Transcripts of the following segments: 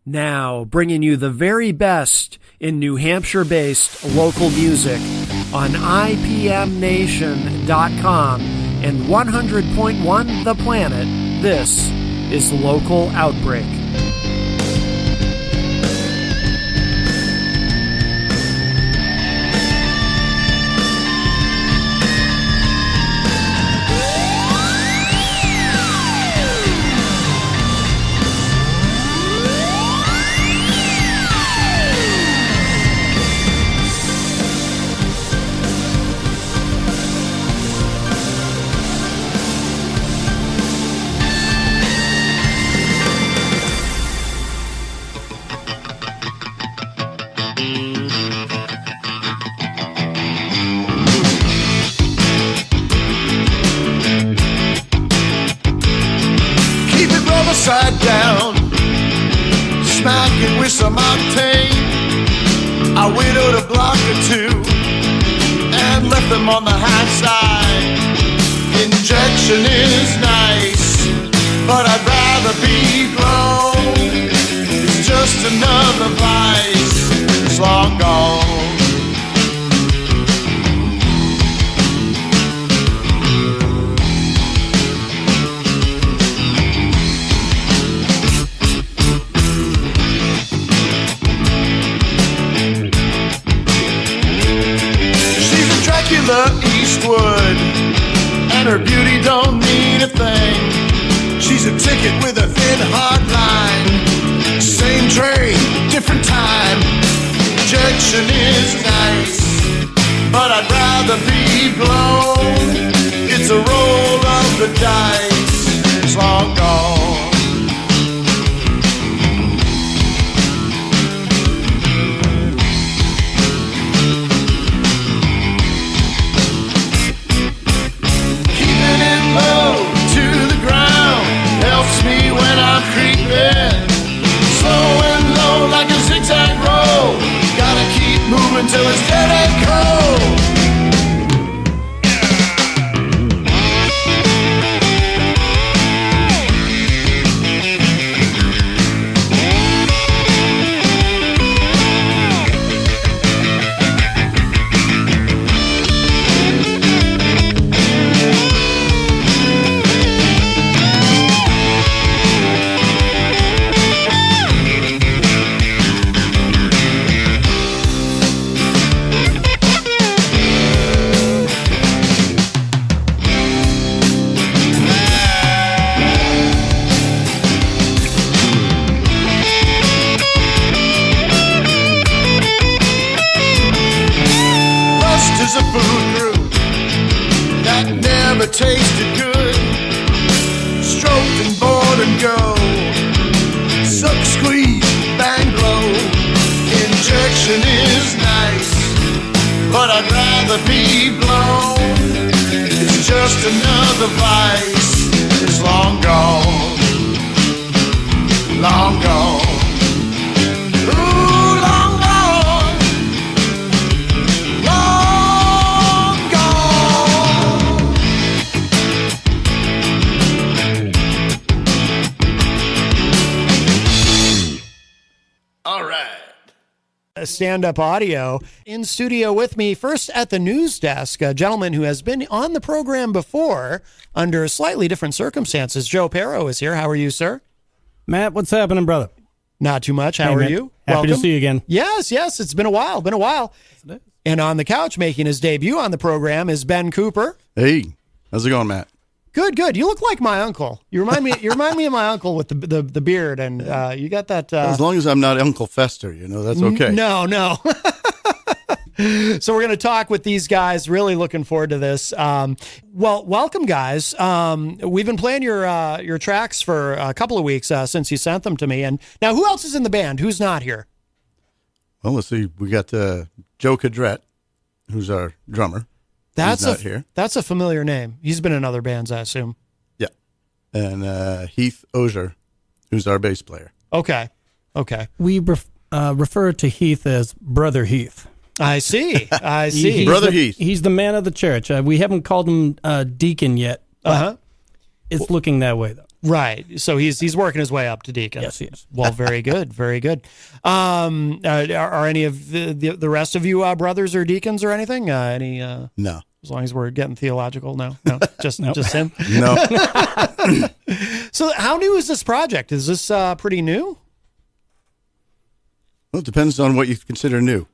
Now, bringing you the very best in New Hampshire-based local music on IPMNation.com and 100.1 The Planet, this is Local Outbreak. Side down, smack it with some octane. I widowed a block or two and left them on the high side. Injection is nice, but I'd rather be blown. It's just another vice, it's long gone. Eastwood, and her beauty don't mean a thing. She's a ticket with a thin hard line. Same train, different time. Injection is nice, but I'd rather be blown. It's a roll of the dice, it's long gone. Until it's dead and cold. Is a food group that never tasted good. Stroked and bored and go. Suck, squeeze, bang, blow. Injection is nice, but I'd rather be blown. It's just another vice. It's long gone. Long gone. Stand-up audio. In studio with me, first at the news desk, a gentleman who has been on the program before under slightly different circumstances. Joe Perro is here. How are you, sir? Matt, what's happening, brother? Not too much. How Hey, are man. you? Happy Welcome. to see you again. Yes. It's been a while. Yes, And on the couch making his debut on the program is Ben Cooper. Hey, how's it going, Matt? Good. You look like my uncle. You remind me of my uncle with the beard, and you got that. As long as I'm not Uncle Fester, that's okay. No. So we're going to talk with these guys. Really looking forward to this. Well, welcome, guys. We've been playing your tracks for a couple of weeks since you sent them to me. And now, who else is in the band? Who's not here? Well, let's see. We got Joe Cadret, who's our drummer. He's not here. That's a familiar name. He's been in other bands, I assume. Yeah. And Heath Ozier, who's our bass player. Okay. We refer to Heath as Brother Heath. I see. He's Brother the, Heath. He's the man of the church. We haven't called him deacon yet. But it's looking that way, though. Right. So he's working his way up to deacon. Yes, he is. Well, very good. Very good. Are any of the rest of you brothers or deacons or anything? Any? No. As long as we're getting theological. No. Just him. No. So how new is this project? Is this pretty new? Well, it depends on what you consider new.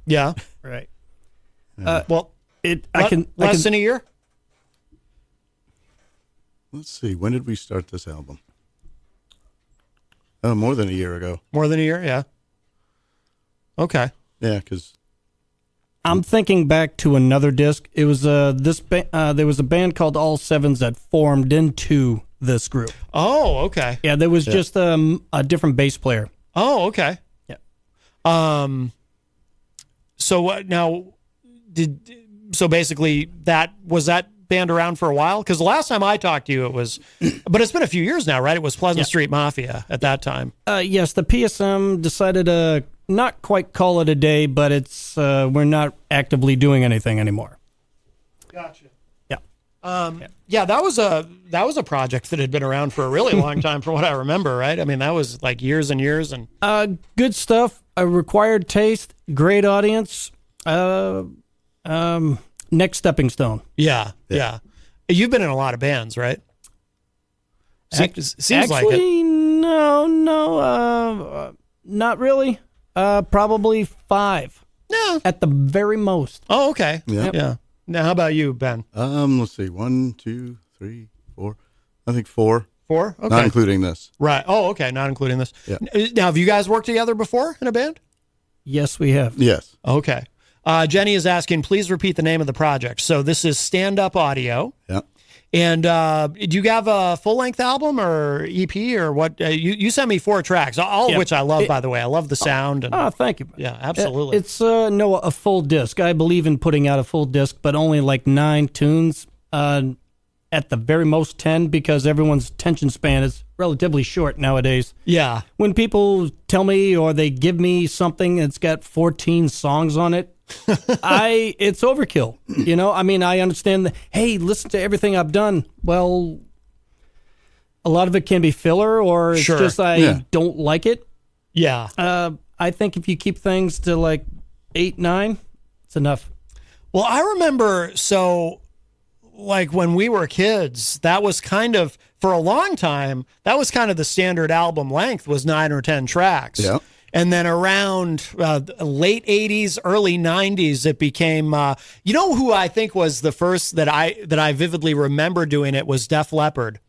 Yeah. Right. Well, less than a year. Let's see. When did we start this album? Oh, more than a year ago. More than a year. Yeah. Okay. Yeah, because I'm thinking back to another disc. It was there was a band called All Sevens that formed into this group. Oh, okay. Yeah, there was just a different bass player. Oh, okay. Yeah. So what now? So basically that band around for a while? Because the last time I talked to you, it was, but it's been a few years now, right? It was Pleasant Street Mafia at that time. Yes, the PSM decided to not quite call it a day, but it's we're not actively doing anything anymore. Gotcha. Yeah. Yeah, that was a project that had been around for a really long time, from what I remember, right? I mean, that was like years and years. And good stuff. A required taste. Great audience. Next stepping stone. Yeah. You've been in a lot of bands, right? Seems Actually, like it. No, not really. Probably 5. No. At the very most. Oh, okay. Yeah. Yeah. Now, how about you, Ben? let's see. 1, 2, 3, 4. I think 4. 4? Okay. Not including this. Right. Oh, okay. Not including this. Yeah. Now, have you guys worked together before in a band? Yes, we have. Yes. Okay. Jenny is asking, please repeat the name of the project. So this is Stand Up Audio. Yeah. And do you have a full-length album or EP or what? You sent me 4 tracks, all of which I love, by the way. I love the sound. And, Thank you. yeah, absolutely. It's a full disc. I believe in putting out a full disc, but only like 9 tunes, at the very most 10, because everyone's attention span is relatively short nowadays. Yeah. When people tell me or they give me something that's got 14 songs on it, it's overkill. I mean, I understand hey, listen to everything I've done. Well, a lot of it can be filler, or it's just I don't like it. Yeah. I think if you keep things to like 8, 9, it's enough. Well, I remember, like when we were kids, that was kind of, for a long time, that was kind of the standard album length, was 9 or 10 tracks. Yeah. And then around late 80s, early 90s, it became, who I think was the first that I vividly remember doing it was Def Leppard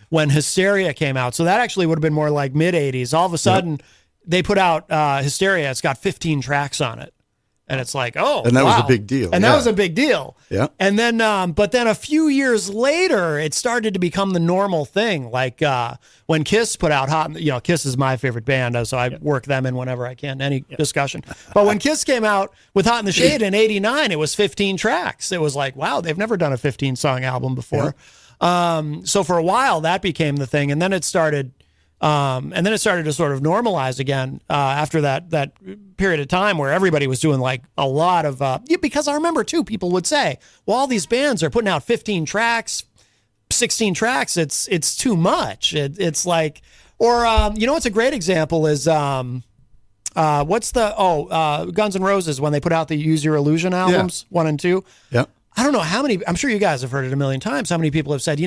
when Hysteria came out. So that actually would have been more like mid 80s. All of a sudden, they put out Hysteria. It's got 15 tracks on it. And it's like, oh, and that wow. was a big deal. And that was a big deal. Yeah. And then, but then a few years later, it started to become the normal thing. Like when Kiss put out Kiss is my favorite band, so I work them in whenever I can, any discussion. But when Kiss came out with Hot in the Shade in '89, it was 15 tracks. It was like, wow, they've never done a 15-song album before. Yeah. So for a while, that became the thing. And then it started... to sort of normalize again after that period of time where everybody was doing like a lot of because I remember too, people would say, well, all these bands are putting out 15 tracks, 16 tracks. It's too much. It's like, or what's a great example is what's the Guns N' Roses when they put out the Use Your Illusion albums 1 and 2. Yeah. I don't know how many. I'm sure you guys have heard it a million times. How many people have said,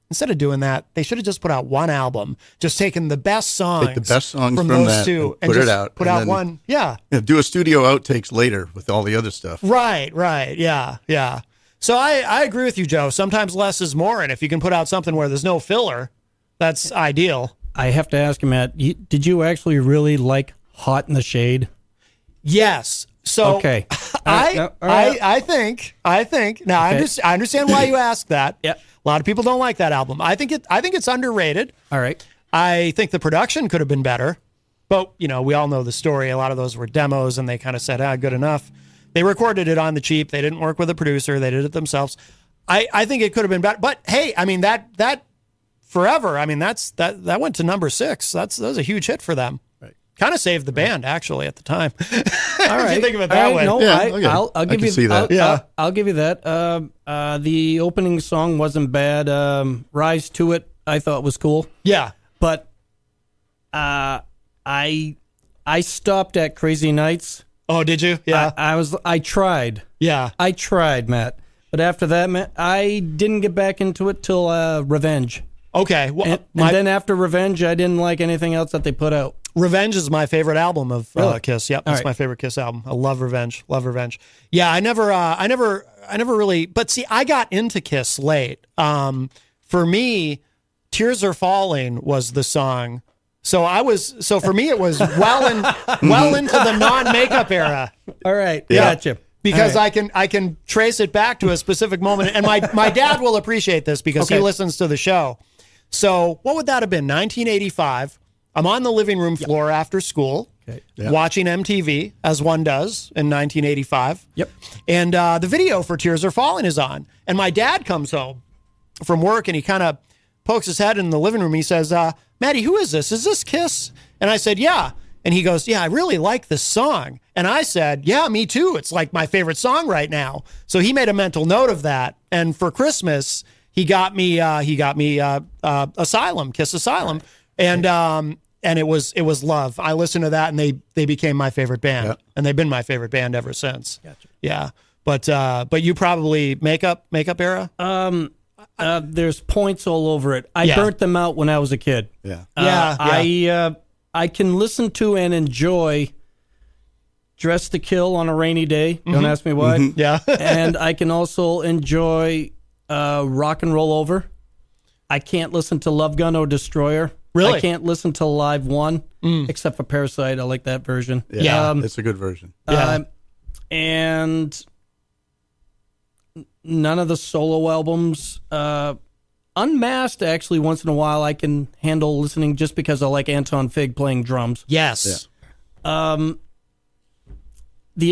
instead of doing that, they should have just put out one album, just taken the best songs, from those that two and put it out. Put out one. Yeah. Do a studio outtakes later with all the other stuff. Right. Yeah. So I agree with you, Joe. Sometimes less is more. And if you can put out something where there's no filler, that's ideal. I have to ask you, Matt, did you actually really like Hot in the Shade? Yes. So okay. I think now okay. I understand why you asked that. Yeah. A lot of people don't like that album. I think it's underrated. All right. I think the production could have been better, but we all know the story. A lot of those were demos, and they kind of said, good enough. They recorded it on the cheap. They didn't work with a producer. They did it themselves. I think it could have been better. But hey, I mean that Forever. I mean that went to number 6. That was a huge hit for them. Kind of saved the band, actually, at the time. All right. If you think of it that way. No, I'll give you that. I'll give you that. The opening song wasn't bad. Rise to It I thought was cool. Yeah. But I stopped at Crazy Nights. Oh, did you? Yeah. I tried. Yeah. I tried, Matt. But after that, Matt, I didn't get back into it till Revenge. Okay. Well, And then after Revenge, I didn't like anything else that they put out. Revenge is my favorite album of Really? Kiss. Yep, that's right. my favorite Kiss album. I love Revenge. Love Revenge. Yeah, I never really. But see, I got into Kiss late. For me, Tears Are Falling was the song. So for me, it was well into the non-makeup era. All right, Yeah. gotcha. Because All right. I can trace it back to a specific moment, and my dad will appreciate this because he Okay. listens to the show. So what would that have been? 1985. I'm on the living room floor after school, watching MTV as one does in 1985. Yep. And the video for Tears Are Falling is on, and my dad comes home from work and he kind of pokes his head in the living room. He says, "Maddie, who is this? Is this Kiss?" And I said, "Yeah." And he goes, "Yeah, I really like this song." And I said, "Yeah, me too. It's like my favorite song right now." So he made a mental note of that. And for Christmas, he got me Asylum, Kiss Asylum. And it was love. I listened to that and they became my favorite band. Yep. And they've been my favorite band ever since. Gotcha. Yeah. But you probably makeup era? There's points all over it. I Yeah. burnt them out when I was a kid. Yeah. I can listen to and enjoy Dress to Kill on a rainy day. Don't ask me why. Yeah. And I can also enjoy Rock and Roll Over. I can't listen to Love Gun or Destroyer. Really? I can't listen to Live One, except for Parasite. I like that version. Yeah. It's a good version. Yeah. And none of the solo albums. Unmasked, actually, once in a while, I can handle listening just because I like Anton Fig playing drums. Yes. The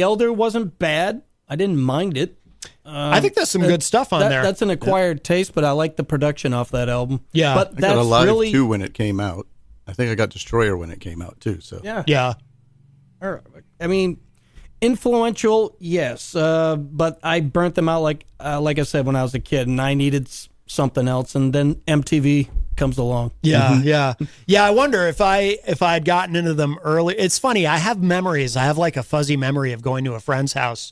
Elder wasn't bad. I didn't mind it. I think there's some good stuff on there. That's an acquired taste, but I like the production off that album. Yeah. But I got that's Alive really 2 when it came out. I think I got Destroyer when it came out too. So yeah. Yeah. I mean, influential, yes, but I burnt them out like I said when I was a kid, and I needed something else, and then MTV comes along. Yeah, yeah. I wonder if I'd gotten into them early. It's funny. I have memories. I have like a fuzzy memory of going to a friend's house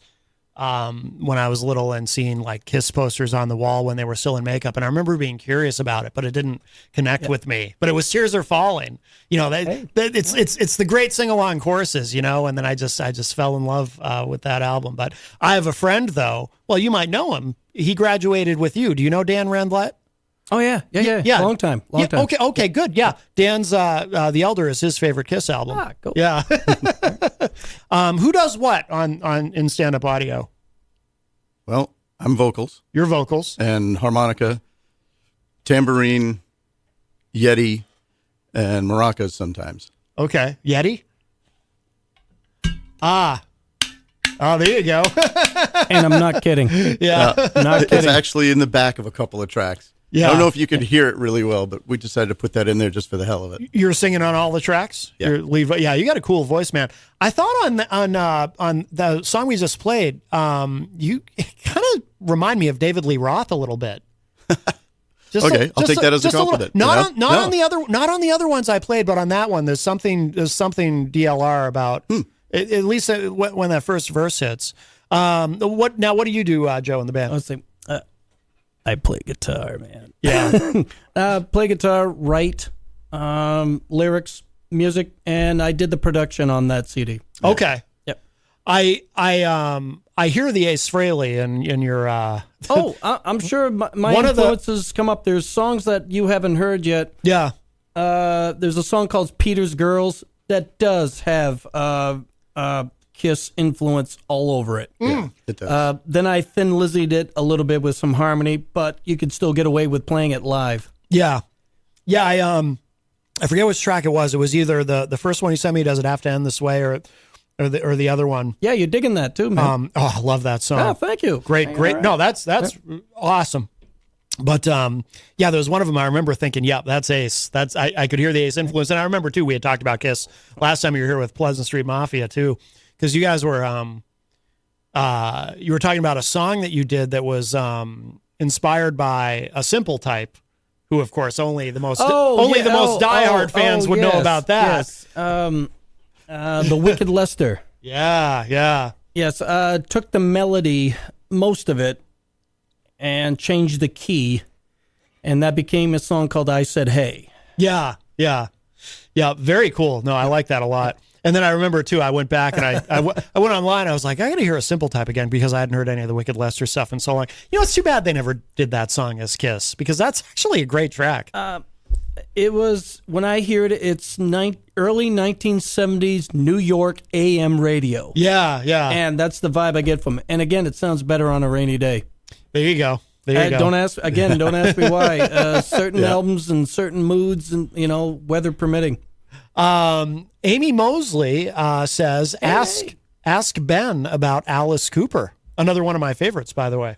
when I was little and seeing like Kiss posters on the wall when they were still in makeup. And I remember being curious about it, but it didn't connect with me. But it was Tears Are Falling. You know, it's the great sing along choruses. You know, and then I just fell in love with that album. But I have a friend though. Well, you might know him. He graduated with you. Do you know Dan Randlett? Oh yeah. Long time. Yeah, okay, good. Yeah, Dan's The Elder is his favorite Kiss album. Ah, cool. Yeah. Who does what on in stand up audio? well, I'm vocals Your vocals. and harmonica, tambourine, Yeti, and maracas sometimes. Okay, Yeti. Oh, there you go. And I'm not kidding. Yeah. Not It's kidding. actually in the back of a couple of tracks. Yeah. I don't know if you could hear it really well, but we decided to put that in there just for the hell of it. You're singing on all the tracks. Yeah. You got a cool voice, man. I thought on the song we just played, you kind of remind me of David Lee Roth a little bit. Okay, I'll take that as a compliment. Not No. on the other ones I played, but on that one, there's something DLR about. At least when that first verse hits. What do you do, Joe, in the band? I was like, I play guitar, man. Yeah. Play guitar, write lyrics, music, and I did the production on that CD. Okay. Yep. I hear the Ace Frehley in your. I'm sure my One of the- influences come up. There's songs that you haven't heard yet. Yeah. There's a song called Peter's Girls that does have Kiss influence all over it. Yeah, it does. Then I Thin Lizzy'd it a little bit with some harmony, but you could still get away with playing it live. Yeah. Yeah. I forget which track it was. It was either the first one you sent me, Does It Have to End This Way, or the other one. Yeah, you're digging that too, man. I love that song. Oh, thank you. Great. All right. No, that's awesome. But there was one of them I remember thinking, yep, that's Ace. I could hear the Ace influence. And I remember too, we had talked about Kiss last time you were here with Pleasant Street Mafia too, because you guys were you were talking about a song that you did that was inspired by a Simple Type who of course only the most diehard fans would know about that. Yes. The Wicked Lester. Yeah. Yes, took the melody, most of it, and changed the key, and that became a song called I Said Hey. Yeah. Very cool. No, I like that a lot. And then I remember too, I went back and I went online. I was like, I got to hear a Simple Type again because I hadn't heard any of the Wicked Lester stuff in so long. It's too bad they never did that song as Kiss because that's actually a great track. It was, when I hear it, it's early 1970s New York AM radio. Yeah. And that's the vibe I get from it. And again, it sounds better on a rainy day. There you go. Don't ask me why. Certain albums and certain moods and, weather permitting. Amy Mosley says, ask Ben about Alice Cooper. Another one of my favorites, by the way.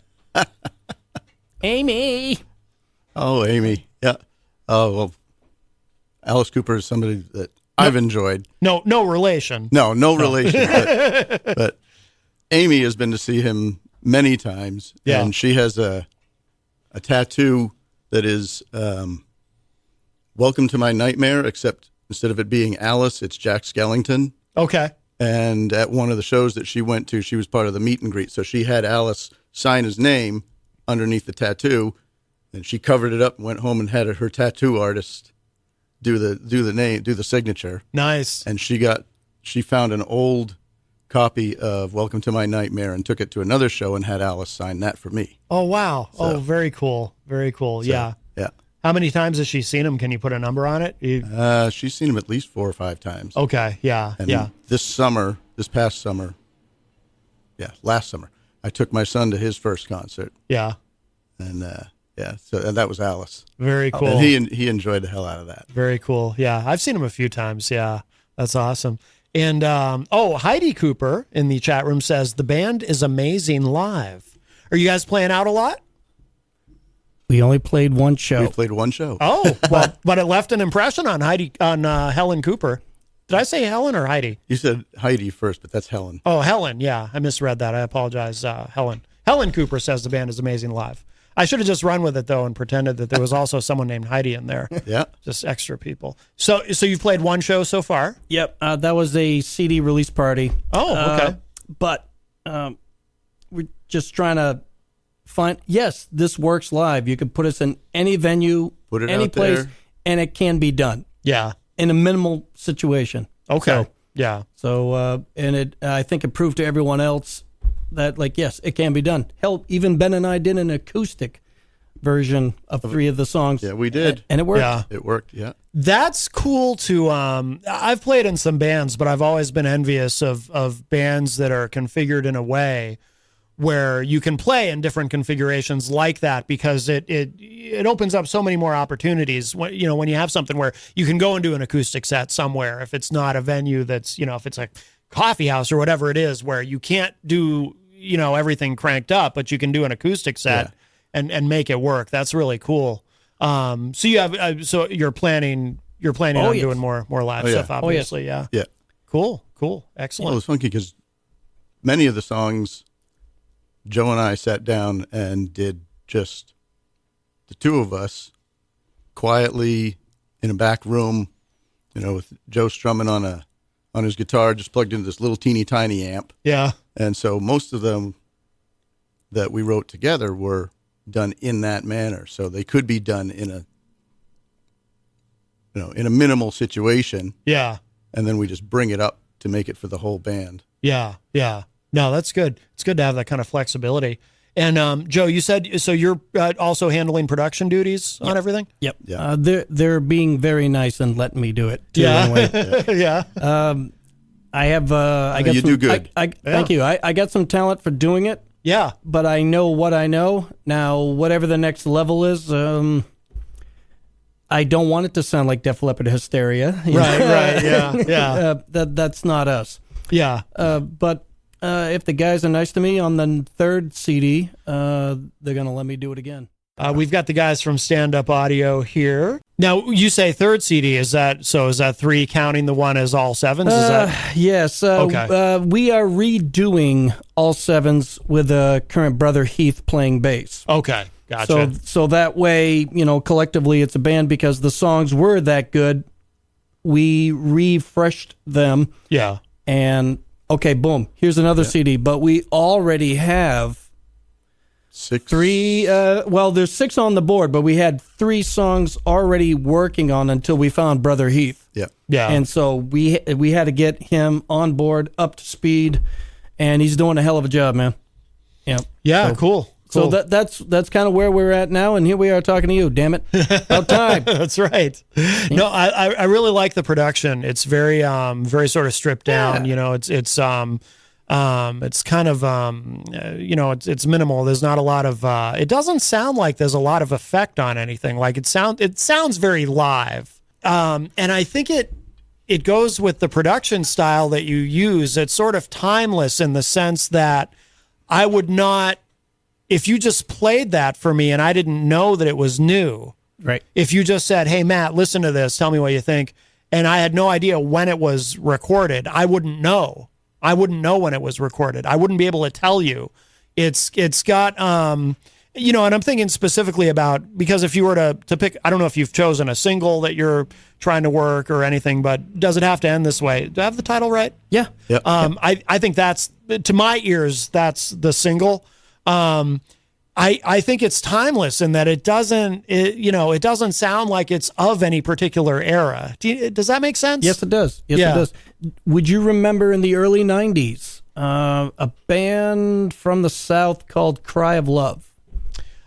Amy. Oh, Amy. Yeah. Oh, well, Alice Cooper is somebody that I've enjoyed. No relation. No relation. But Amy has been to see him many times, and she has a tattoo that is Welcome to My Nightmare, except instead of it being Alice, it's Jack Skellington. Okay. And at one of the shows that she went to, she was part of the meet and greet, so she had Alice sign his name underneath the tattoo, and she covered it up and went home and had her tattoo artist do the signature. Nice. And she found an old copy of Welcome to My Nightmare and took it to another show and had Alice sign that for me. Oh, wow. So, very cool. Very cool. Yeah. How many times has she seen him? Can you put a number on it? She's seen him at least 4 or 5 times. Okay. Yeah. And this past summer, last summer, I took my son to his first concert. Yeah. And so that was Alice. Very cool. And he enjoyed the hell out of that. Very cool. Yeah. I've seen him a few times. Yeah. That's awesome. And Heidi Cooper in the chat room says the band is amazing live. Are you guys playing out a lot? We only played one show. We played one show. Oh, well, but it left an impression on Helen Cooper. Did I say Helen or Heidi? You said Heidi first, but that's Helen. Oh, Helen. Yeah, I misread that. I apologize, Helen. Helen Cooper says the band is amazing live. I should have just run with it, though, and pretended that there was also someone named Heidi in there. Yeah. Just extra people. So you've played one show so far? Yep. That was a CD release party. Oh, okay. But we're just trying to find, yes, this works live. You can put us in any venue, any place, there, and it can be done. Yeah. In a minimal situation. Okay. So, I think it proved to everyone else that, yes, it can be done. Hell, even Ben and I did an acoustic version of 3 of the songs. Yeah, we did. And it worked. Yeah. It worked, yeah. That's cool to, I've played in some bands, but I've always been envious of bands that are configured in a way where you can play in different configurations like that, because it opens up so many more opportunities when you have something where you can go and do an acoustic set somewhere, if it's not a venue that's, if it's a coffee house or whatever it is, where you can't do, everything cranked up, but you can do an acoustic set and make it work. That's really cool. So you have, so you're planning on doing more live stuff, obviously. Yeah. Cool. Excellent. Well, it was funky because many of the songs, Joe and I sat down and did just the 2 of us quietly in a back room, with Joe strumming on his guitar, just plugged into this little teeny tiny amp. Yeah. And so most of them that we wrote together were done in that manner. So they could be done in a minimal situation. Yeah. And then we just bring it up to make it for the whole band. Yeah. No, that's good. It's good to have that kind of flexibility. And Joe, you said, so you're also handling production duties on everything? Yep. Yeah. They're being very nice and letting me do it too. Yeah. Anyway. Yeah. I got. You do good. Thank you. I got some talent for doing it. Yeah. But I know what I know now. Whatever the next level is, I don't want it to sound like Def Leppard Hysteria. Right. Yeah. That's not us. Yeah. But if the guys are nice to me on the 3rd CD, they're going to let me do it again. We've got the guys from Stand Up Audio here. Now, you say third CD. Is that 3 counting the one as all sevens? Is that Yes. Okay. We are redoing all sevens with current brother Heath playing bass. okay? Gotcha. So that way, collectively it's a band because the songs were that good. We refreshed them yeah. and okay, boom, here's another CD. But we already have 6. 3, there's 6 on the board, but we had 3 songs already working on until we found Brother Heath. Yeah. Yeah. And so we had to get him on board, up to speed, and he's doing a hell of a job, man. Yeah. yeah. So, Cool. So that's kind of where we're at now, and here we are talking to you. Damn it, about time. That's right. No, I really like the production. It's very very sort of stripped down. Yeah. It's kind of it's minimal. There's not a lot of it doesn't sound like there's a lot of effect on anything. Like it sounds very live. And I think it goes with the production style that you use. It's sort of timeless in the sense that I would not, if you just played that for me and I didn't know that it was new. Right. If you just said, "Hey Matt, listen to this, tell me what you think," and I had no idea when it was recorded, I wouldn't know. I wouldn't know when it was recorded. I wouldn't be able to tell you. It's got and I'm thinking specifically about, because if you were to pick, I don't know if you've chosen a single that you're trying to work or anything, but does it have to end this way? Do I have the title right? Yeah. Yep. I think that's, to my ears, that's the single. I think it's timeless in that it doesn't sound like it's of any particular era. Does that make sense? Yes, it does. Yes, Yeah. it does. Would you remember in the early 90s, a band from the South called Cry of Love?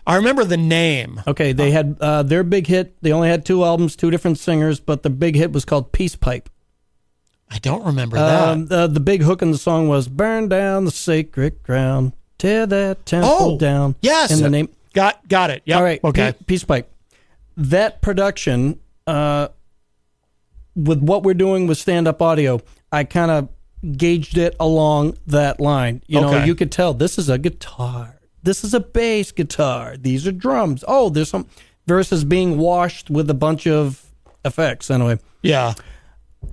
I remember the name. Okay, they had their big hit. They only had 2 albums, 2 different singers, but the big hit was called Peace Pipe. I don't remember that. The big hook in the song was "Burn down the sacred ground, tear that temple down." Yes. In the name. Got it. Yep. All right. Okay. Peace Pipe. That production, with what we're doing with Stand Up Audio, I kind of gauged it along that line. Okay. You could tell this is a guitar. This is a bass guitar. These are drums. Oh, there's some, versus being washed with a bunch of effects. Anyway, Yeah.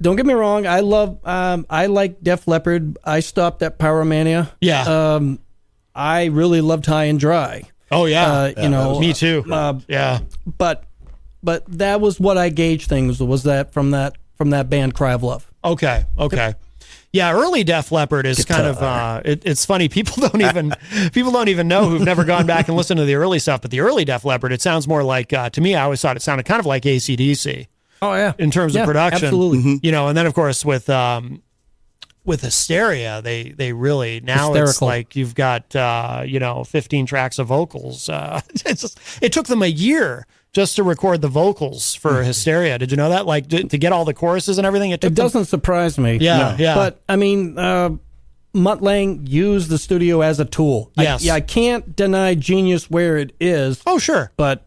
don't get me wrong. I like Def Leppard. I stopped at Pyromania. Yeah. I really loved High and Dry. Oh yeah. Me too. Yeah. But that was what I gauged things, was that from that band Cry of Love. Okay. Yeah, early Def Leppard is kind of it's funny. People don't even know, who've never gone back and listened to the early stuff. But the early Def Leppard, it sounds more like, to me, I always thought it sounded kind of like AC/DC. Oh yeah, in terms of production, absolutely. And then of course with Hysteria, they really, now Hysterical. it's like you've got 15 tracks of vocals. It took them a year just to record the vocals for Hysteria. Did you know that? Like to get all the choruses and everything. It doesn't surprise me. Yeah, No. yeah. But I mean, Mutt Lange used the studio as a tool. Yes. I can't deny genius where it is. Oh sure. But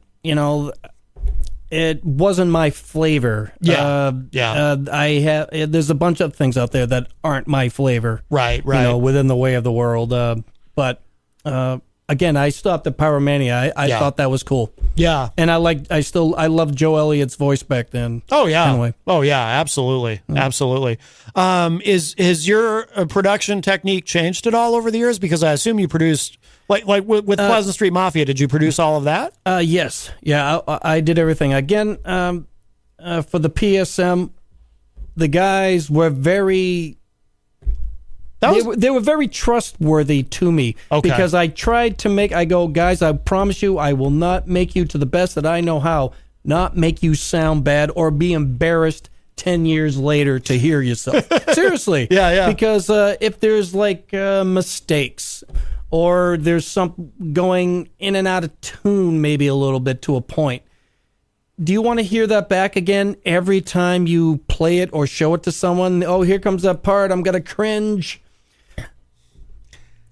it wasn't my flavor. Yeah. There's a bunch of things out there that aren't my flavor. Right. Within the way of the world. But again, I stopped at Pyromania. I thought that was cool. Yeah. And I love Joe Elliott's voice back then. Oh yeah. Anyway. Oh yeah. Absolutely. Absolutely. Has your production technique changed at all over the years? Because I assume you produced like with Pleasant Street Mafia. Did you produce all of that? Yes. Yeah. I did everything. Again, for the PSM, the guys were very. They were very trustworthy to me. Okay. Because I tried to I go, guys, I promise you, I will not make you, to the best that I know how, not make you sound bad or be embarrassed 10 years later to hear yourself. Seriously. Yeah. Because if there's mistakes or there's some going in and out of tune maybe a little bit to a point, do you want to hear that back again every time you play it or show it to someone? Oh, here comes that part. I'm going to cringe.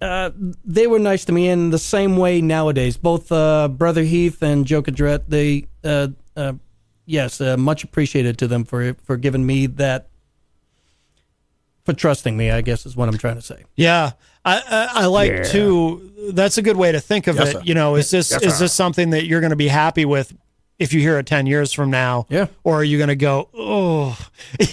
They were nice to me in the same way nowadays. Both Brother Heath and Joe Cadret, much appreciated to them for giving me that for trusting me, I guess is what I'm trying to say. Yeah. I like to, that's a good way to think of Yes, it. sir. You know, is this something that you're going to be happy with if you hear it 10 years from now? Yeah. Or are you going to go, oh,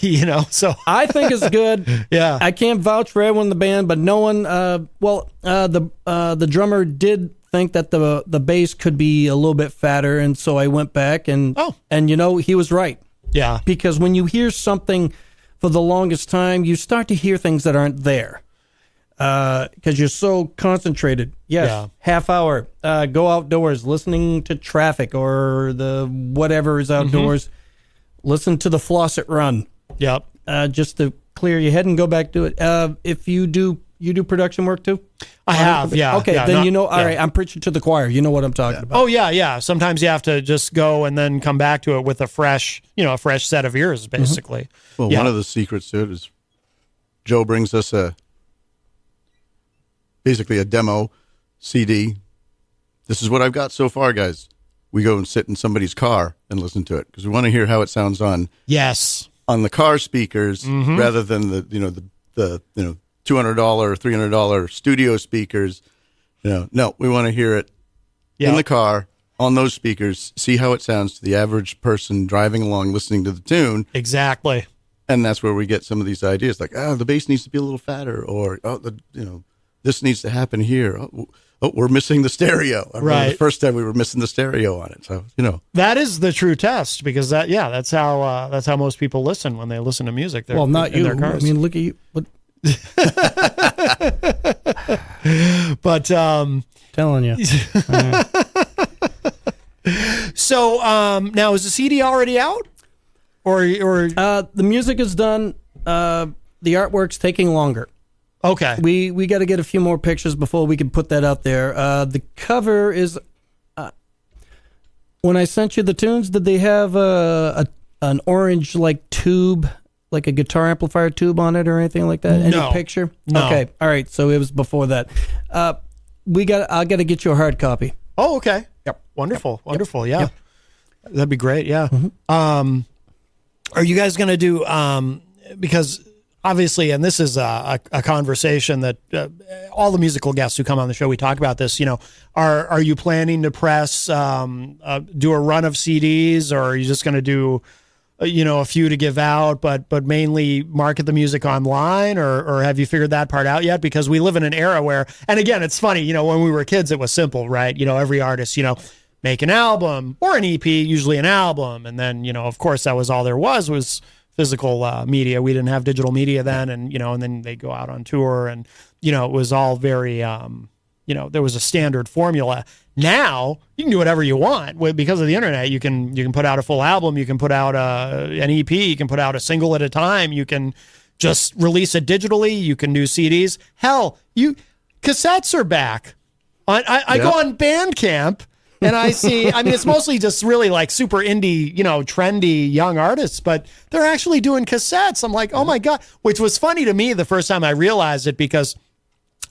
you know, so. I think it's good. Yeah. I can't vouch for everyone in the band, but no one, the drummer did think that the bass could be a little bit fatter. And so I went back and you know, he was right. Yeah. Because when you hear something for the longest time, you start to hear things that aren't there. Because you're so concentrated. Yes, Yeah. half hour. Go outdoors, listening to traffic or the whatever is outdoors. Listen to the Flosset run. Yep. Just to clear your head and go back to it. If you do production work too? I have, yeah. Okay, yeah, then not- you know. All yeah. right, I'm preaching to the choir. You know what I'm talking about. Oh yeah. Sometimes you have to just go and then come back to it with a fresh set of ears, basically. Well, Yeah. one of the secrets to it is Joe brings us basically a demo CD. This is what I've got so far, guys. We go and sit in somebody's car and listen to it because we want to hear how it sounds on Yes. the car speakers rather than the $200 or $300 studio speakers. No, we want to hear it in the car on those speakers, see how it sounds to the average person driving along listening to the tune. Exactly. And that's where we get some of these ideas like, the bass needs to be a little fatter, or this needs to happen here. Oh, we're missing the stereo. I remember Right. the first time we were missing the stereo on it. So, That is the true test because that's how most people listen when they listen to music. Well, not in you. their cars. I mean, look at you. What, But telling you. so now is the CD already out, or The music is done. The artwork's taking longer. okay? We got to get a few more pictures before we can put that out there. The cover is. When I sent you the tunes, did they have an orange like tube, like a guitar amplifier tube on it or anything like that? No. Any picture? No. Okay. All right. So it was before that. I got to get you a hard copy. Oh, okay. Yep. Wonderful. Wonderful. Yeah. Yep. That'd be great. Yeah. Are you guys going to do, because obviously, and this is a conversation that all the musical guests who come on the show, we talk about this, are you planning to press, do a run of CDs, or are you just going to do, a few to give out, but mainly market the music online, or have you figured that part out yet? Because we live in an era where, and again, it's funny, when we were kids, it was simple, right? Every artist, make an album or an EP, usually an album. And then, of course, that was all there was physical media. We didn't have digital media then. And, and then they go out on tour and, it was all very, there was a standard formula. Now you can do whatever you want because of the internet. You can put out a full album. You can put out an EP. You can put out a single at a time. You can just release it digitally. You can do CDs. Hell, cassettes are back. I go on Bandcamp and I see, it's mostly just really like super indie, trendy young artists, but they're actually doing cassettes. I'm like, oh my God, which was funny to me the first time I realized it because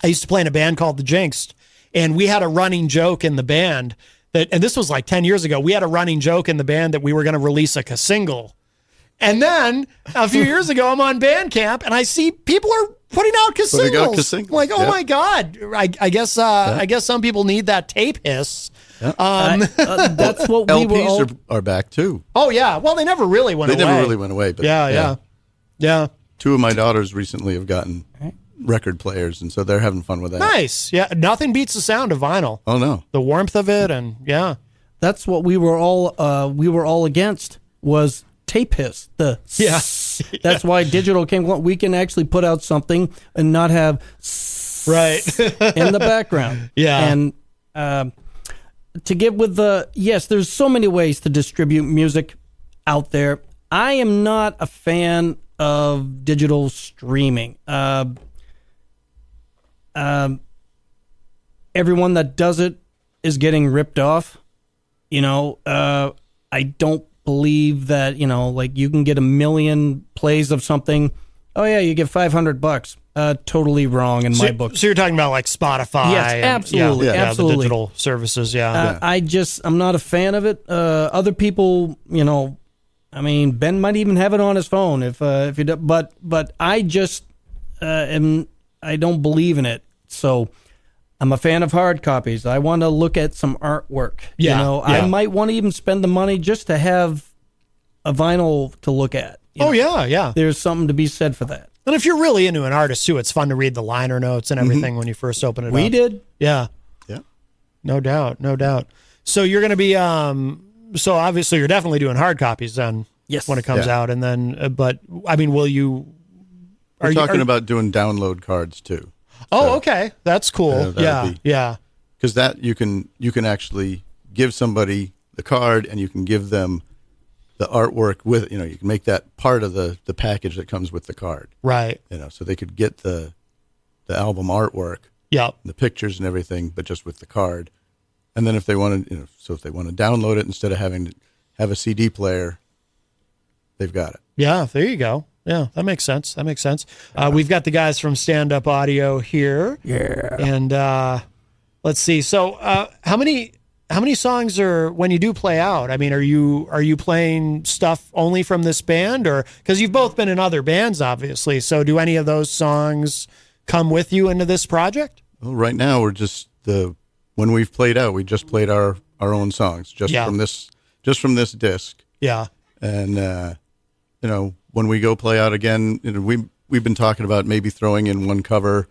I used to play in a band called The Jinxed, and we had a running joke in the band and this was like 10 years ago, we had a running joke in the band that we were going to release a single. And then a few years ago, I'm on Bandcamp and I see people are putting out singles. I'm like, oh my God. I guess some people need that tape hiss. Yeah. That's what we were all... LPs are back too. Oh yeah. Well, they never really went away. They never really went away. But yeah. Two of my daughters recently have gotten record players, and so they're having fun with that. Nice. Yeah. Nothing beats the sound of vinyl. Oh no. The warmth of it, and yeah. That's what we were all against was tape hiss. That's why digital came along. We can actually put out something and not have right in the background. Yeah. And to get with there's so many ways to distribute music out there. I am not a fan of digital streaming. Everyone that does it is getting ripped off. I don't believe that, like you can get 1 million plays of something. Oh yeah, you get $500. Totally wrong in my book. So you're talking about like Spotify? Yes, absolutely, absolutely. The digital services. I'm not a fan of it. Other people, Ben might even have it on his phone if he does. But and I don't believe in it. So I'm a fan of hard copies. I want to look at some artwork. Yeah, You know, yeah. I might want to even spend the money just to have a vinyl to look at. You know, Yeah. there's something to be said for that. And if you're really into an artist too, it's fun to read the liner notes and everything when you first open it up. We did. Yeah. Yeah. No doubt. So you're going to be, so obviously you're definitely doing hard copies then. Yes. When it comes Yeah. out. And then, but I mean, will you, We're talking about doing download cards too. oh, okay. That's cool. that'd be- Yeah. Because that you can actually give somebody the card and you can give them the artwork with, you can make that part of the package that comes with the card, Right. so they could get the album artwork, Yep. the pictures and everything, but just with the card. And then if they want to, so if they want to download it instead of having to have a CD player, they've got it. Yeah. There you go. Yeah. That makes sense. We've got the guys from Stand Up Audio here. Yeah. And let's see. So how many songs are when you do play out? I mean, are you playing stuff only from this band, or because you've both been in other bands, obviously? So do any of those songs come with you into this project? Well, right now we're just when we've played out, we just played our own songs Yeah. from this disc. Yeah. And when we go play out again, we've been talking about maybe throwing in one cover,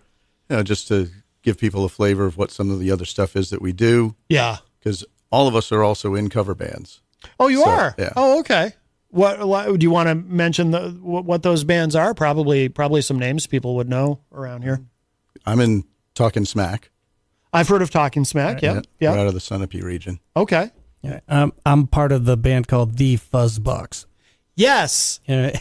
just to give people a flavor of what some of the other stuff is that we do. Yeah. Because all of us are also in cover bands. Oh, you So, are? yeah. Oh, okay. What do you want to mention what those bands are? Probably some names people would know around here. I'm in Talking Smack. I've heard of Talking Smack. Yeah. We're out of the Sunapee region. Okay. Yeah. I'm part of the band called The Fuzzbox. Yes. Yeah.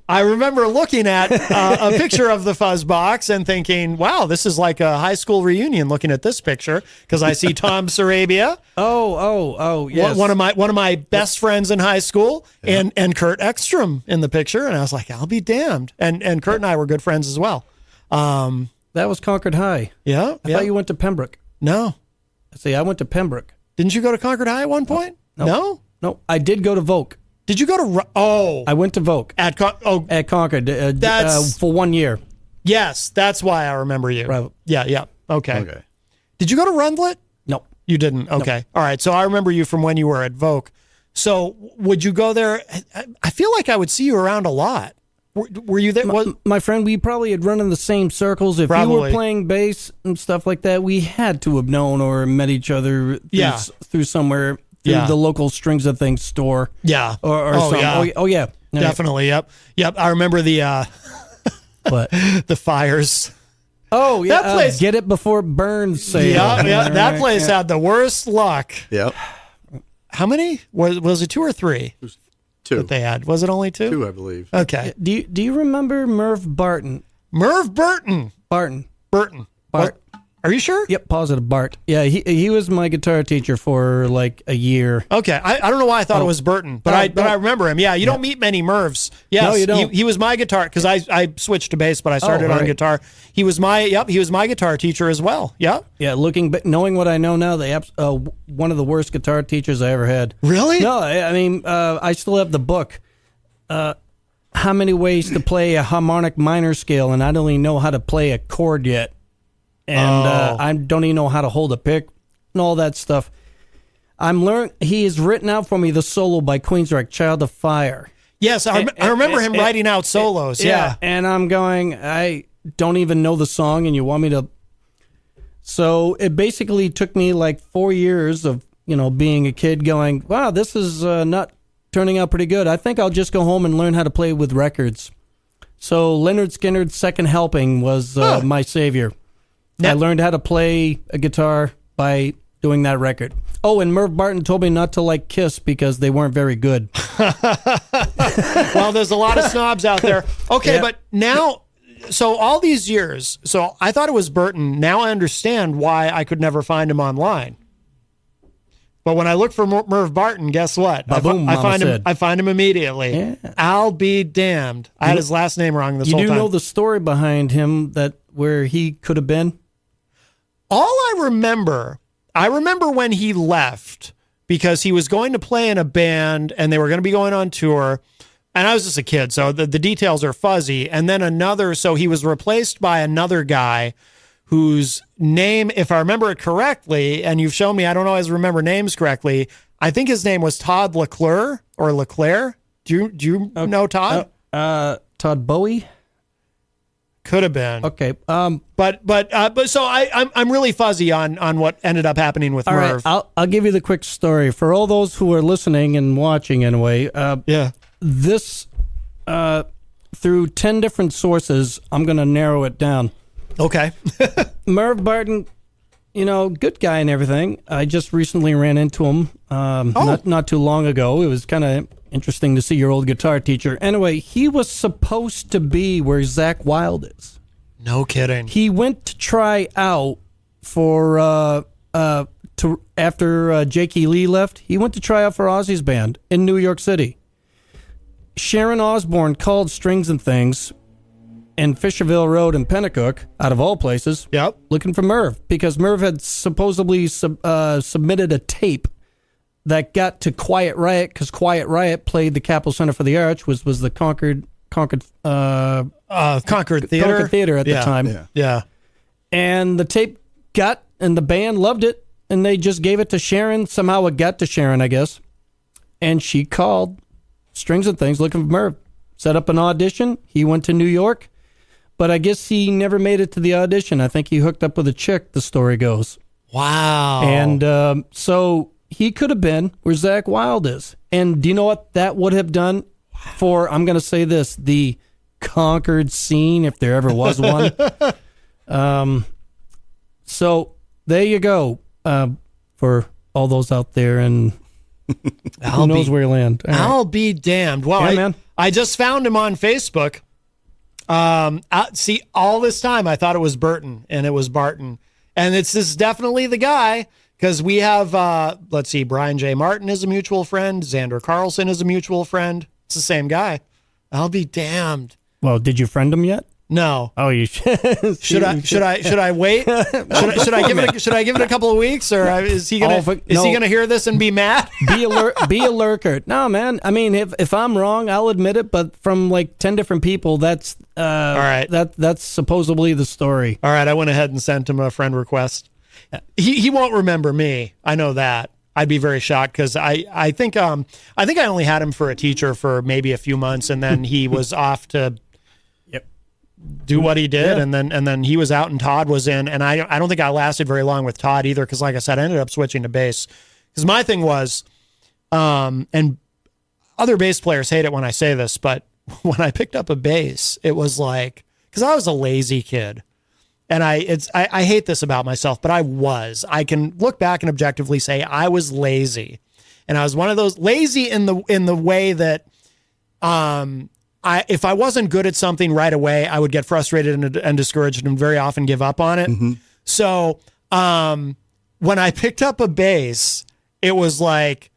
I remember looking at a picture of the fuzz box and thinking, wow, this is like a high school reunion looking at this picture, because I see Tom Sarabia, Oh, yes. one of my best friends in high school, and Kurt Ekstrom in the picture. And I was like, I'll be damned. And Kurt and I were good friends as well. That was Concord High. Yeah. I thought you went to Pembroke. No. See, I went to Pembroke. Didn't you go to Concord High at one point? No? No, I did go to Voke. Did you go to, I went to Voke at Concord That's- for 1 year. yes, that's why I remember you. Right. Yeah. Okay. Okay. Did you go to Rundlet? No. You didn't? Okay. All right. So I remember you from when you were at Vogue. So would you go there? I feel like I would see you around a lot. Were you there? My friend, we probably had run in the same circles. If you Probably. were playing bass and stuff like that, we had to have known or met each other through somewhere, through the local Strings of Things store. Yeah. Or Oh, something. yeah. Oh, yeah. Definitely. Yep. I remember the But, the fires. oh, yeah. That place- Get it before it burns sale. Yeah. That Right, place yeah. had the worst luck. Yep. How many? Was it 2 or 3 Two. that they had? Was it only 2? Two, I believe. Okay. Do you remember Merv Barton? Merv Burton. Barton. Bart. Are you sure? Yep, positive Bart. Yeah, he was my guitar teacher for like a year. Okay, I don't know why I thought it was Burton, but I remember him. Yeah, you don't meet many Mervs. Yes, No, you don't. He was my guitar because I switched to bass, but I started on right. guitar. He was my guitar teacher as well. Yep. Yeah, knowing what I know now, one of the worst guitar teachers I ever had. Really? No, I mean, I still have the book. How many ways to play a harmonic minor scale, and I don't even know how to play a chord yet. And I don't even know how to hold a pick and all that stuff. He has written out for me the solo by Queensryche, Child of Fire. Yes, I remember him writing out solos. Yeah. And I'm going, I don't even know the song, and you want me to. So it basically took me like 4 years of, being a kid going, wow, this is not turning out pretty good. I think I'll just go home and learn how to play with records. So Leonard Skinner's Second Helping was my savior. I learned how to play a guitar by doing that record. Oh, and Merv Barton told me not to like Kiss because they weren't very good. Well, there's a lot of snobs out there. Okay, but now, so all these years, so I thought it was Burton. Now I understand why I could never find him online. But when I look for Merv Barton, guess what? Ba-boom, I Mama find him. said. I find him immediately. Yeah. I'll be damned. I had his last name wrong this You whole do time. know the story behind him where he could have been? All I remember when he left because he was going to play in a band and they were going to be going on tour. and I was just a kid, so the details are fuzzy. And then so he was replaced by another guy whose name, if I remember it correctly, and you've shown me I don't always remember names correctly, I think his name was Todd Leclerc or Leclerc. Do you know Todd? Todd Bowie. Could have been. Okay. But so I'm really fuzzy on what ended up happening with All Merv. right. I'll give you the quick story for all those who are listening and watching. Anyway. Yeah. This through 10 different sources, I'm going to narrow it down. Okay. Merv Barton, good guy and everything. I just recently ran into him not too long ago. It was kind of interesting to see your old guitar teacher. Anyway, he was supposed to be where Zakk Wylde is. No kidding. He went to try out for after Jakey Lee left. He went to try out for Ozzy's band in New York City. Sharon Osbourne called Strings and Things in Fisherville Road in Pennacook, out of all places, Yep. looking for Merv, because Merv had supposedly submitted a tape that got to Quiet Riot, because Quiet Riot played the Capitol Center for the Arts, was the Concord Theater. Concord Theater at the time. Yeah. Yeah. And the tape and the band loved it, and they just gave it to Sharon. Somehow it got to Sharon, I guess. And she called Strings and Things looking for Merv. Set up an audition. He went to New York, but I guess he never made it to the audition. I think he hooked up with a chick, the story goes. Wow. And so he could have been where Zakk Wylde is. And do you know what that would have done for, I'm going to say this, the Concord scene, if there ever was one? So there you go, for all those out there, and who knows where you land. All right. I'll be damned. Well, Yeah, man. I just found him on Facebook. See, all this time I thought it was Burton, and it was Barton. And this is definitely the guy, because we have, let's see, Brian J. Martin is a mutual friend. Xander Carlson is a mutual friend. It's the same guy. I'll be damned. Well, did you friend him yet? No. Oh, you should. Should I wait? Should I give it a couple of weeks, or is he gonna hear this and be mad? Be a lurker. No, man. I mean, if I'm wrong, I'll admit it. But from like 10 different people, that's all right. That's supposedly the story. All right, I went ahead and sent him a friend request. He won't remember me. I know that. I'd be very shocked, because I think I only had him for a teacher for maybe a few months, and then he was off to do what he did, and then he was out and Todd was in, and I don't think I lasted very long with Todd either, because like I said, I ended up switching to bass, because my thing was, and other bass players hate it when I say this, but when I picked up a bass, it was like, because I was a lazy kid, and I hate this about myself, but I can look back and objectively say I was lazy, and I was one of those lazy in the way that if I wasn't good at something right away, I would get frustrated and discouraged and very often give up on it. Mm-hmm. So when I picked up a bass, it was like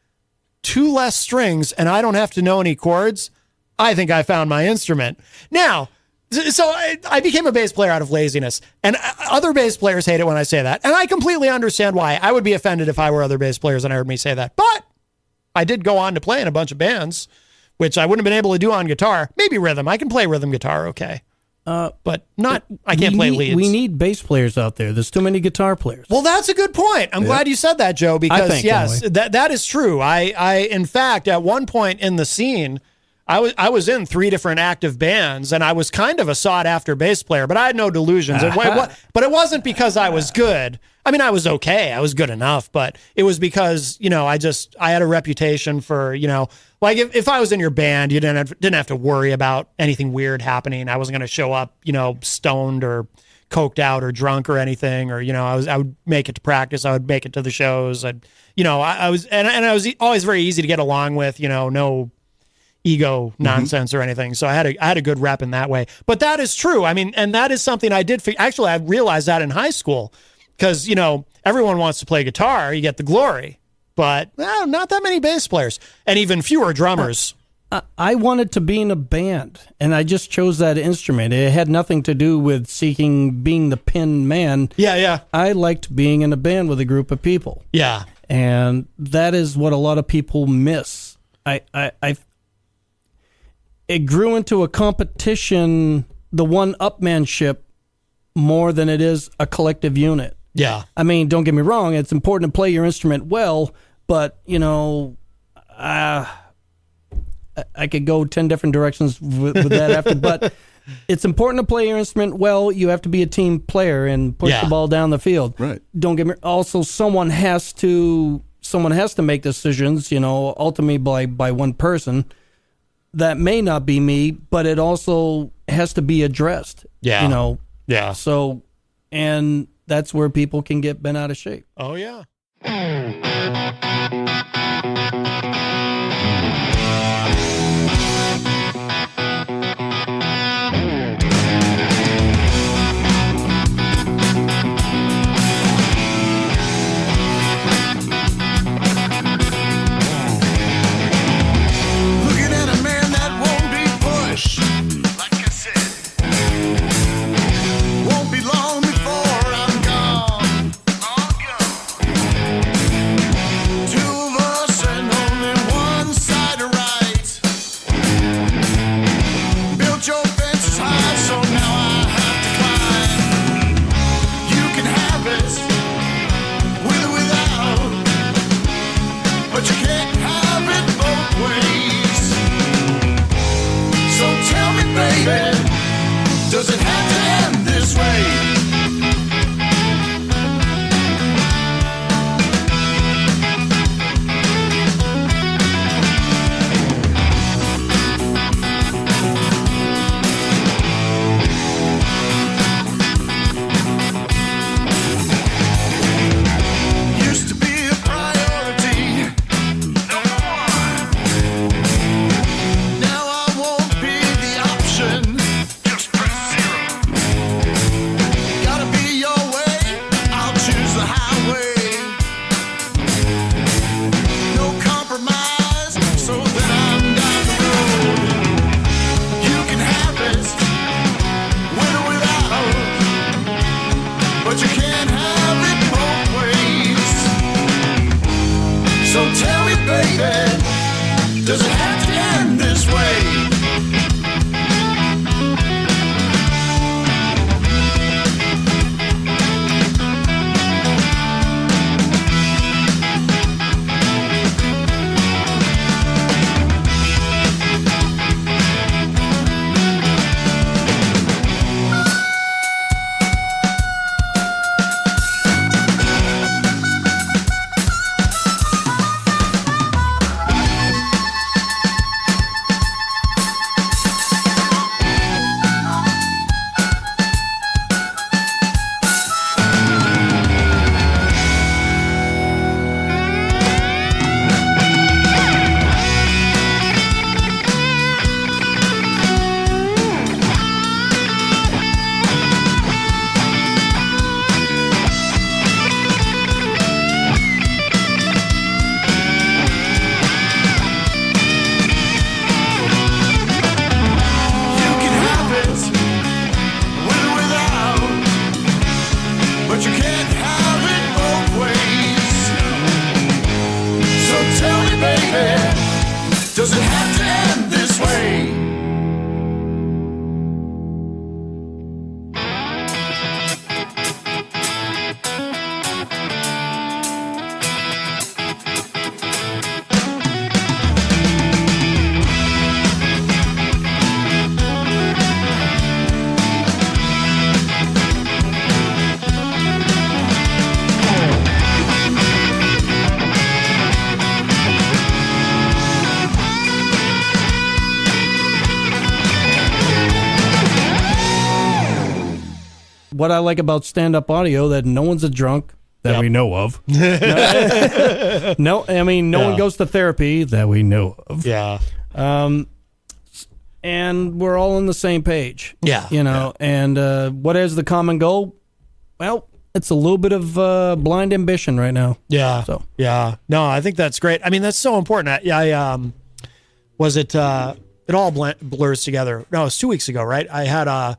2 less strings and I don't have to know any chords. I think I found my instrument. Now, so I became a bass player out of laziness, and other bass players hate it when I say that. And I completely understand why. I would be offended if I were other bass players and I heard me say that. But I did go on to play in a bunch of bands, which I wouldn't have been able to do on guitar. Maybe rhythm. I can play rhythm guitar okay. But not, I can't play leads. We need bass players out there. There's too many guitar players. Well, that's a good point. I'm glad you said that, Joe, because yes, anyway. that is true. I in fact, at one point in the scene, I was in 3 different active bands, and I was kind of a sought-after bass player, but I had no delusions. But it wasn't because I was good. I mean, I was okay. I was good enough, but it was because, I had a reputation for, like if I was in your band, you didn't have to worry about anything weird happening. I wasn't going to show up, stoned or coked out or drunk or anything, or, I would make it to practice. I would make it to the shows. I was always very easy to get along with, no ego nonsense or anything. So I had a good rep in that way. But that is true. I mean, and that is something I did. Actually, I realized that in high school, because, everyone wants to play guitar. You get the glory, but not that many bass players, and even fewer drummers. I wanted to be in a band, and I just chose that instrument. It had nothing to do with being the pin man. Yeah. I liked being in a band with a group of people. Yeah. And that is what a lot of people miss. it grew into a competition, the one-upmanship, more than it is a collective unit. Yeah. I mean, don't get me wrong, it's important to play your instrument well, but, you know, I could go 10 different directions with that after, but it's important to play your instrument well. You have to be a team player and push the ball down the field. Right. Don't get me, also someone has to make decisions, you know, ultimately by one person. That may not be me, but it also has to be addressed. Yeah. You know. Yeah. So, and that's where people can get bent out of shape. Oh, yeah. Looking at a man that won't be pushed. Like I said, won't be long before I'm gone. All gone. Two of us and only one side of right. Built your fences high, so now I have to climb. You can have it, with or without, but you can't have it both ways. So tell me, baby, does it have to end this way? Used to be a priority, number one. Now I won't be the option. Just press zero. Gotta be your way. I'll choose the highway. No compromise, so that I'm down the road. You can have it, with or without, but you can't have it both ways. So tell me, baby, does it have to end this way? You can have it, with or without, but you can't have it both ways. So tell me, baby, does it have to end this way? What I like about stand-up audio, that no one's a drunk that we know of. No, I mean, no one goes to therapy that we know of. Yeah. And we're all on the same page. Yeah. You know, and what is the common goal? Well, it's a little bit of blind ambition right now. Yeah. So. Yeah. No, I think that's great. I mean, that's so important. I was it all blurs together. No, it was 2 weeks ago, right? I had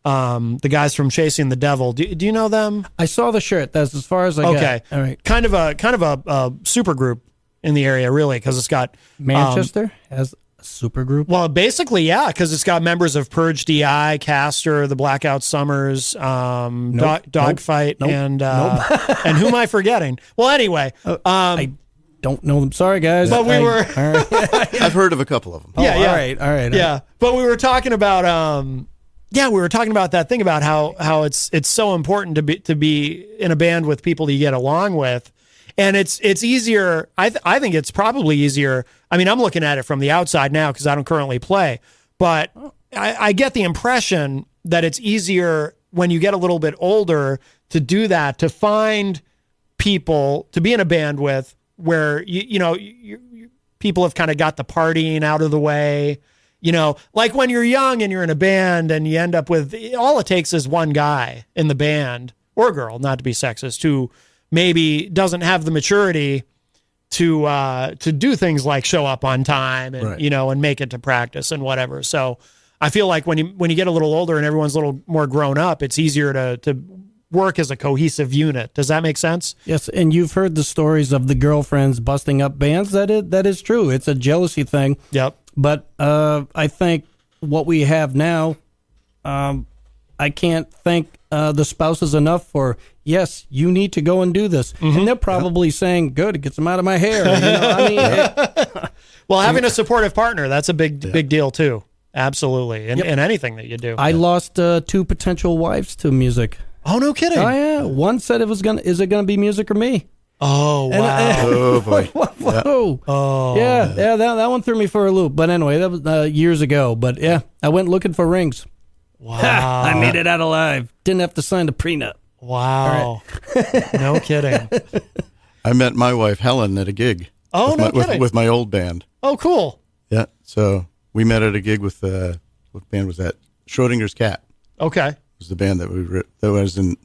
the guys from Chasing the Devil. Do you know them? I saw the shirt. That's as far as I got. Okay. All right. Kind of a super group in the area, really, because it's got Manchester has Supergroup? Well, basically, yeah, because it's got members of Purge DI, Castor, the Blackout Summers, Dogfight, Nope. and and who am I forgetting? Well, anyway, I don't know them. Sorry, guys. But we were- All right. I've heard of a couple of them. yeah, All right. yeah. But we were talking about we were talking about that thing about how it's so important to be in a band with people that you get along with. And it's easier. I think it's probably easier. I mean, I'm looking at it from the outside now because I don't currently play, but I get the impression that it's easier when you get a little bit older to do that, to find people to be in a band with where you people have kind of got the partying out of the way. Like when you're young and you're in a band and you end up with, all it takes is one guy in the band or girl, not to be sexist, who maybe doesn't have the maturity to do things like show up on time and, Right. and make it to practice and whatever. So I feel like when you get a little older and everyone's a little more grown up, it's easier to work as a cohesive unit. Does that make sense? Yes, and you've heard the stories of the girlfriends busting up bands. That is true. It's a jealousy thing. Yep. But I think what we have now, I can't thank the spouses enough for, yes, you need to go and do this. And they're probably saying, good, it gets them out of my hair. Well, having a supportive partner, that's a big deal too. Absolutely. In anything that you do. I lost 2 potential wives to music. Oh, no kidding. Oh, yeah. One said is it going to be music or me? Oh, wow. Oh boy. Whoa. Oh. Yeah, that one threw me for a loop. But anyway, that was years ago. But yeah, I went looking for rings. Wow. I made it out alive. Didn't have to sign the prenup. Wow. No kidding. I met my wife Helen at a gig. Oh, with no my, kidding. with my old band. Oh, cool. Yeah. So we met at a gig with what band was that? Schrodinger's Cat Okay. was the band that was in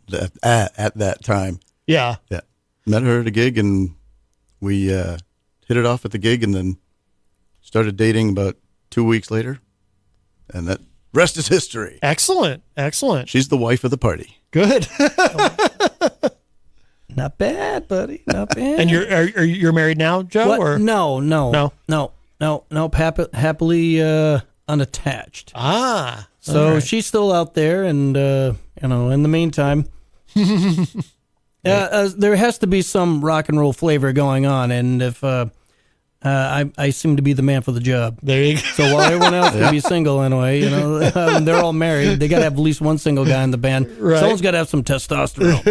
at that time. Yeah. Yeah. Met her at a gig and we hit it off at the gig and then started dating about 2 weeks later. And that rest is history. Excellent. Excellent. She's the wife of the party. Good. Not bad, buddy. Not bad. And you're married now, Joe? What? Or No. Happily unattached. Ah. So all right. she's still out there, and in the meantime, there has to be some rock and roll flavor going on. And if I seem to be the man for the job, There you go. so while everyone else can be single anyway, they're all married. They got to have at least one single guy in the band. Right. Someone's got to have some testosterone.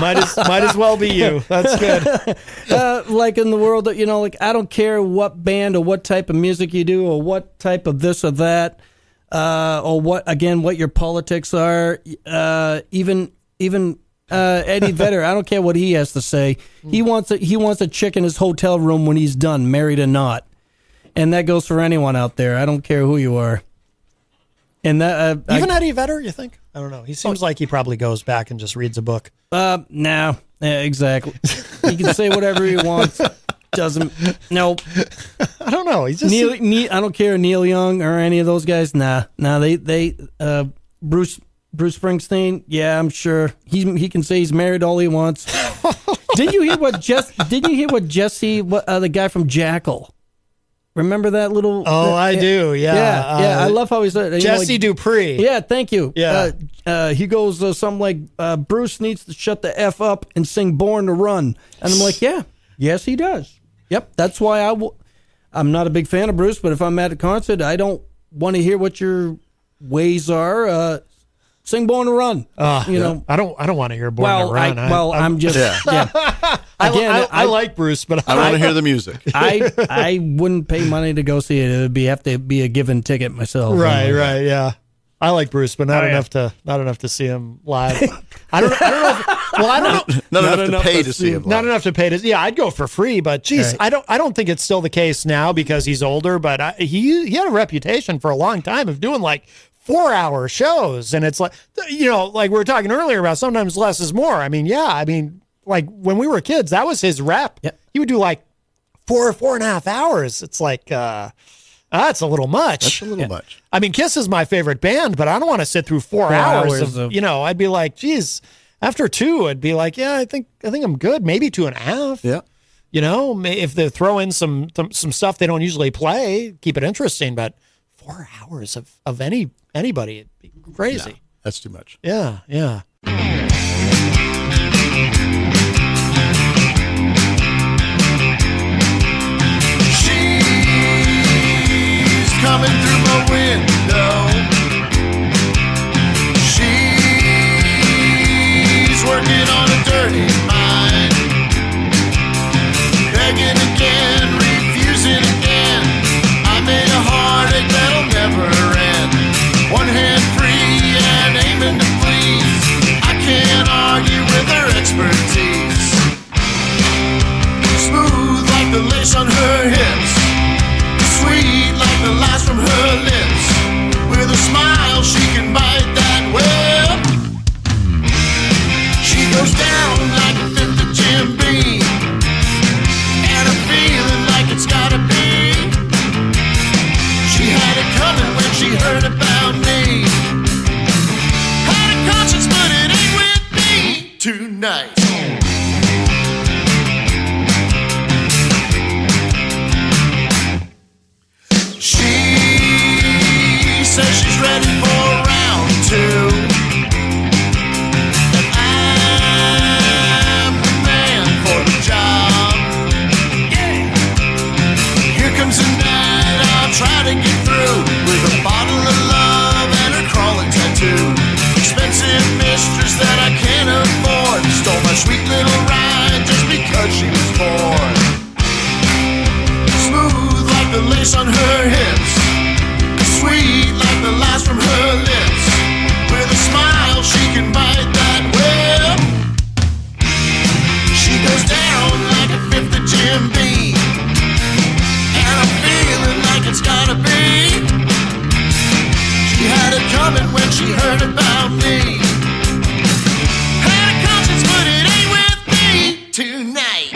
Might as well be you. That's good. Like in the world that I don't care what band or what type of music you do or what type of this or that, or what your politics are. Even Eddie Vedder, I don't care what he has to say. He wants a chick in his hotel room when he's done, married or not, and that goes for anyone out there. I don't care who you are. And that Even Eddie Vedder, you think? I don't know. He seems like he probably goes back and just reads a book. no, yeah, exactly. He can say whatever he wants. Doesn't. Nope. I don't know. He's just I don't care Neil Young or any of those guys. Nah. They Bruce Springsteen. Yeah, I'm sure he can say he's married all he wants. Didn't you hear what Jesse, the guy from Jackal? Remember that little? Oh, I do. Yeah. Yeah. I love how he said Jesse Dupree. Yeah, thank you. Yeah. He goes something like, Bruce needs to shut the F up and sing Born to Run. And I'm like, yeah, yes, he does. Yep, that's why I'm not a big fan of Bruce, but if I'm at a concert, I don't want to hear what your ways are. Sing Born to Run. I don't want to hear Born to Run. I'm just, yeah. Again, I like Bruce, but I want to hear the music. I wouldn't pay money to go see it. It would have to be a given ticket myself. Right, yeah. I like Bruce, but not enough to see him live. I don't know. Not enough to pay to see him. Not enough to pay to. Yeah, I'd go for free, but geez, right. I don't think it's still the case now because he's older. But he had a reputation for a long time of doing like 4-hour shows, and it's like like we were talking earlier about sometimes less is more. I mean, like when we were kids, that was his rep. Yep. He would do like 4.5 hours. It's like that's a little much. That's a little much. I mean, Kiss is my favorite band, but I don't want to sit through 4 hours of I'd be like, geez, after 2, I'd be like, yeah, I think I'm good. Maybe 2.5. Yeah. You know, if they throw in some stuff they don't usually play, keep it interesting. But 4 hours of anybody, it'd be crazy. No, that's too much. Yeah, yeah. She's coming through my window. She's working on a dirty mind. Begging again, refusing again. I made a heartache that'll never end. One hand free and aiming to please. I can't argue with her expertise. Smooth like the lace on her hips. Sweet like the lies from her lips. With a smile she can bite that whip. She goes down like a fifth of Jim Beam. And I'm feeling like it's gotta be. She had it coming when she heard about me. Had a conscience but it ain't with me tonight. She says she's ready for round two. And I'm the man for the job. Yeah. Here comes the night I'll try to get through. With a bottle of love and her crawling tattoo. Expensive mistress that I can't afford. Stole my sweet little ride just because she was born. Smooth like the lace on her hips. Sweet like the lies from her lips. With a smile she can bite that whip. She goes down like a fifth of Jim Beam. And I'm feeling like it's gotta be. She had it coming when she heard about me. Had a conscience but it ain't with me tonight.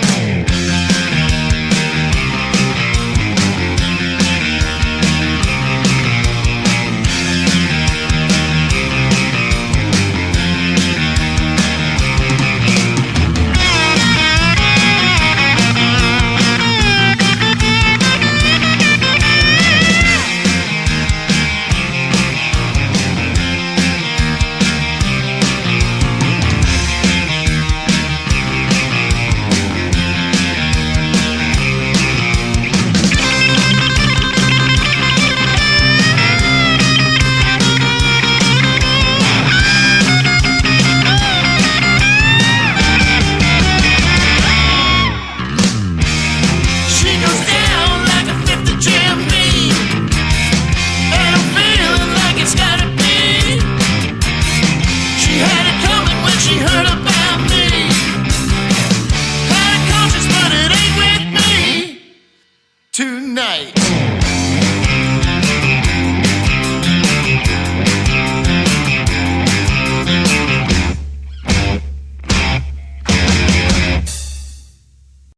Tonight.